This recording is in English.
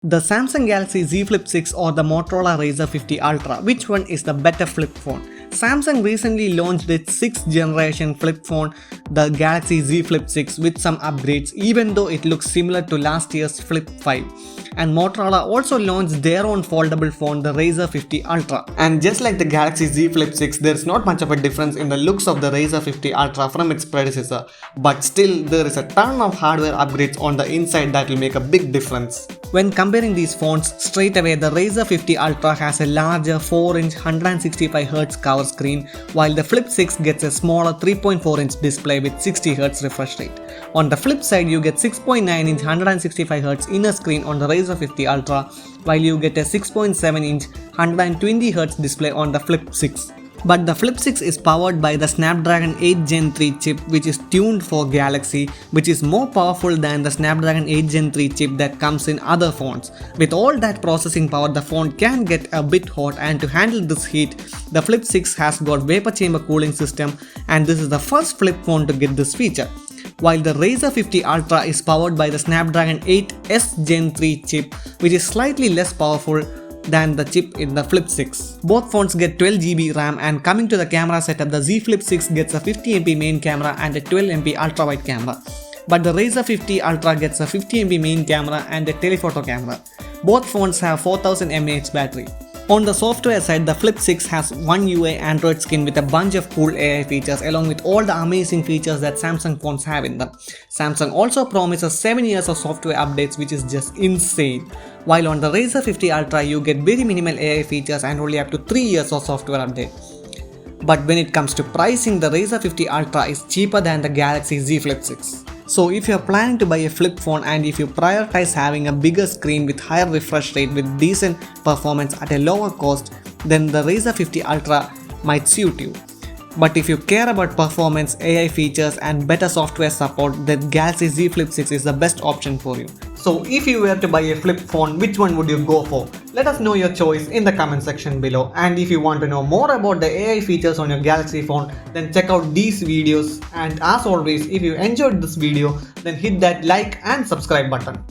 The Samsung Galaxy Z Flip 6 or the Motorola Razr 50 Ultra, which one is the better flip phone? Samsung recently launched its 6th generation flip phone, the Galaxy Z Flip 6, with some upgrades, even though it looks similar to last year's Flip 5. And Motorola also launched their own foldable phone, the Razr 50 Ultra. And just like the Galaxy Z Flip 6, there's not much of a difference in the looks of the Razr 50 Ultra from its predecessor, but still there is a ton of hardware upgrades on the inside that will make a big difference. When comparing these phones, straight away the Razr 50 Ultra has a larger 4-inch 165Hz cover screen, while the Flip 6 gets a smaller 3.4-inch display with 60Hz refresh rate. On the flip side, you get 6.9-inch 165Hz inner screen on the Razr 50 Ultra, while you get a 6.7-inch 120Hz display on the Flip 6. But the Flip 6 is powered by the Snapdragon 8 Gen 3 chip, which is tuned for Galaxy, which is more powerful than the Snapdragon 8 Gen 3 chip that comes in other phones. With all that processing power, the phone can get a bit hot, and to handle this heat, the Flip 6 has got vapor chamber cooling system, and this is the first flip phone to get this feature. While the Razr 50 Ultra is powered by the Snapdragon 8S Gen 3 chip, which is slightly less powerful than the chip in the Flip 6. Both phones get 12GB RAM, and coming to the camera setup, the Z Flip 6 gets a 50MP main camera and a 12MP ultra wide camera. But the Razr 50 Ultra gets a 50MP main camera and a telephoto camera. Both phones have 4000 mAh battery. On the software side, the Flip 6 has One UI Android skin with a bunch of cool AI features along with all the amazing features that Samsung phones have in them. Samsung also promises 7 years of software updates, which is just insane. While on the Razr 50 Ultra, you get very minimal AI features and only up to 3 years of software update. But when it comes to pricing, the Razr 50 Ultra is cheaper than the Galaxy Z Flip 6. So if you are planning to buy a flip phone and if you prioritize having a bigger screen with higher refresh rate with decent performance at a lower cost, then the Razr 50 Ultra might suit you. But if you care about performance, AI features and better software support, then Galaxy Z Flip 6 is the best option for you. So if you were to buy a flip phone, which one would you go for? Let us know your choice in the comment section below. And if you want to know more about the AI features on your Galaxy phone, then check out these videos. And as always, if you enjoyed this video, then hit that like and subscribe button.